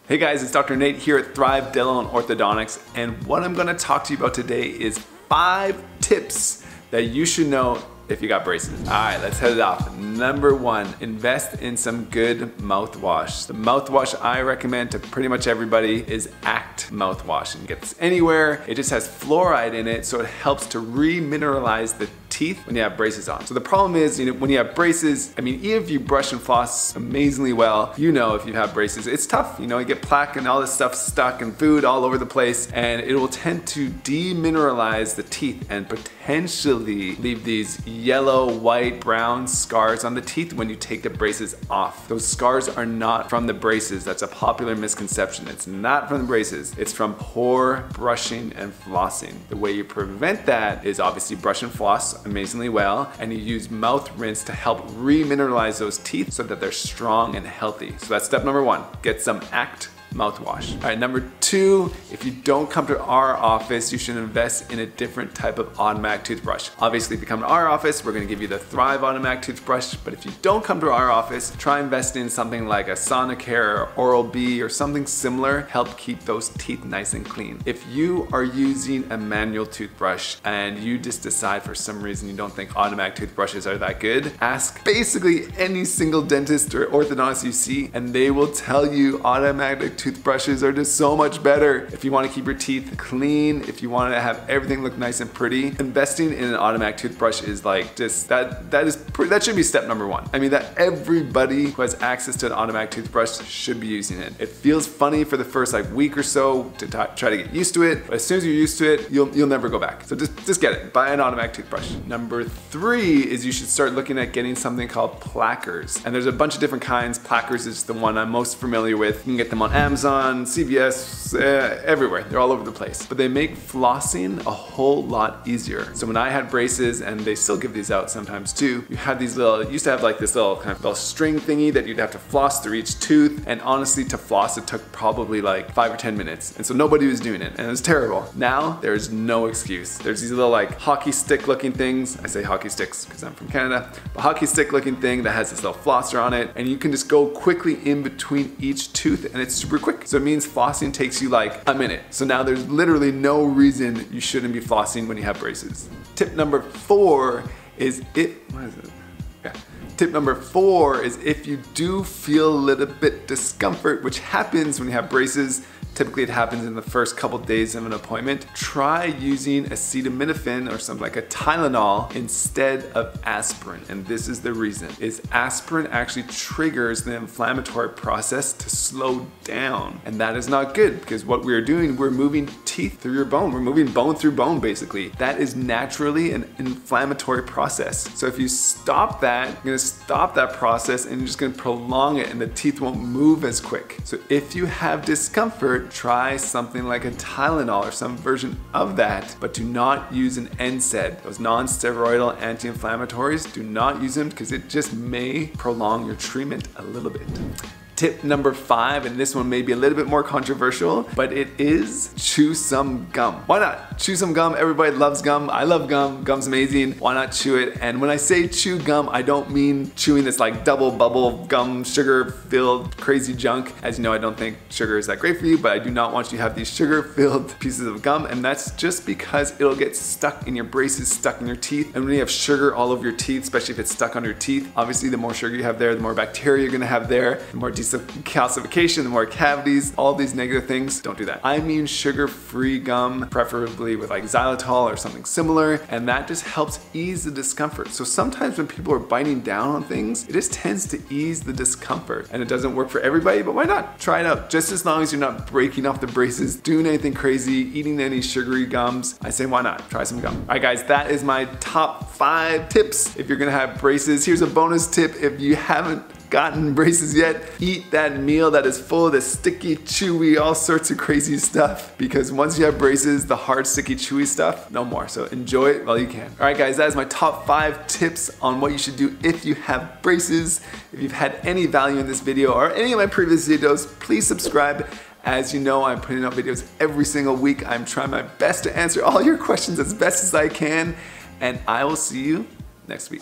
Hey guys, it's Dr. Nate here at Thrive Dental and Orthodontics, and what I'm gonna talk to you about today is 5 tips that you should know if you got braces. All right, let's head it off. Number 1, invest in some good mouthwash. The mouthwash I recommend to pretty much everybody is Act mouthwash. And get this anywhere. It just has fluoride in it, so it helps to remineralize the teeth when you have braces on. So the problem is, when you have braces, I mean, even if you brush and floss amazingly well, if you have braces, it's tough. You get plaque and all this stuff stuck and food all over the place, and it will tend to demineralize the teeth and potentially leave these yellow, white, brown scars on the teeth when you take the braces off. Those scars are not from the braces. That's a popular misconception. It's not from the braces. It's from poor brushing and flossing. The way you prevent that is obviously brush and floss amazingly well, and you use mouth rinse to help remineralize those teeth so that they're strong and healthy. So that's step number 1. Get some Act mouthwash. All right, number 2, if you don't come to our office, you should invest in a different type of automatic toothbrush. Obviously, if you come to our office, we're gonna give you the Thrive automatic toothbrush, but if you don't come to our office, try investing in something like a Sonicare or Oral-B or something similar, help keep those teeth nice and clean. If you are using a manual toothbrush and you just decide for some reason you don't think automatic toothbrushes are that good, ask basically any single dentist or orthodontist you see, and they will tell you automatic toothbrushes are just so much better. If you want to keep your teeth clean, if you want to have everything look nice and pretty, investing in an automatic toothbrush is like just that should be step number 1. I mean, that everybody who has access to an automatic toothbrush should be using it. It feels funny for the first week or so to try to get used to it, but as soon as you're used to it, you'll never go back. So just get it. Buy an automatic toothbrush. Number 3 is you should start looking at getting something called Plackers. And there's a bunch of different kinds. Plackers is the one I'm most familiar with. You can get them on Amazon, CVS, everywhere. They're all over the place. But they make flossing a whole lot easier. So when I had braces, and they still give these out sometimes too, you had these it used to have like this little kind of little string thingy that you'd have to floss through each tooth. And honestly, to floss, it took probably like 5 or 10 minutes. And so nobody was doing it, and it was terrible. Now, there's no excuse. There's these little like hockey stick looking things. I say hockey sticks because I'm from Canada. A hockey stick looking thing that has this little flosser on it, and you can just go quickly in between each tooth, and it's super quick. So it means flossing takes you like a minute. So now there's literally no reason you shouldn't be flossing when you have braces. Tip number 4 is Tip number 4 is if you do feel a little bit discomfort, which happens when you have braces, typically it happens in the first couple days of an appointment, try using acetaminophen or something like a Tylenol instead of aspirin. And this is the reason, is aspirin actually triggers the inflammatory process to slow down. And that is not good, because what we're doing, we're moving teeth through your bone. We're moving bone through bone, basically. That is naturally an inflammatory process. So if you stop that, you're gonna stop that process and you're just gonna prolong it, and the teeth won't move as quick. So if you have discomfort, try something like a Tylenol or some version of that, but do not use an NSAID. Those non-steroidal anti-inflammatories, do not use them because it just may prolong your treatment a little bit. Tip number 5, and this one may be a little bit more controversial, but it is chew some gum. Why not? Chew some gum. Everybody loves gum. I love gum. Gum's amazing. Why not chew it? And when I say chew gum, I don't mean chewing this like double bubble gum, sugar-filled crazy junk. As you know, I don't think sugar is that great for you, but I do not want you to have these sugar-filled pieces of gum, and that's just because it'll get stuck in your braces, stuck in your teeth. And when you have sugar all over your teeth, especially if it's stuck on your teeth, obviously the more sugar you have there, the more bacteria you're gonna have there, the more calcification, the more cavities, all these negative things. Don't do that. I mean sugar-free gum, preferably with like xylitol or something similar, and that just helps ease the discomfort. So sometimes when people are biting down on things, it just tends to ease the discomfort, and it doesn't work for everybody, but why not? Try it out. Just as long as you're not breaking off the braces, doing anything crazy, eating any sugary gums, I say why not? Try some gum. All right guys, that is my top 5 tips if you're gonna have braces. Here's a bonus tip: if you haven't gotten braces yet, eat that meal that is full of the sticky, chewy, all sorts of crazy stuff, because once you have braces, the hard, sticky, chewy stuff, no more. So enjoy it while you can. All right guys, that is my top 5 tips on what you should do if you have braces. If you've had any value in this video or any of my previous videos, please subscribe. As you know, I'm putting out videos every single week. I'm trying my best to answer all your questions as best as I can, and I will see you next week.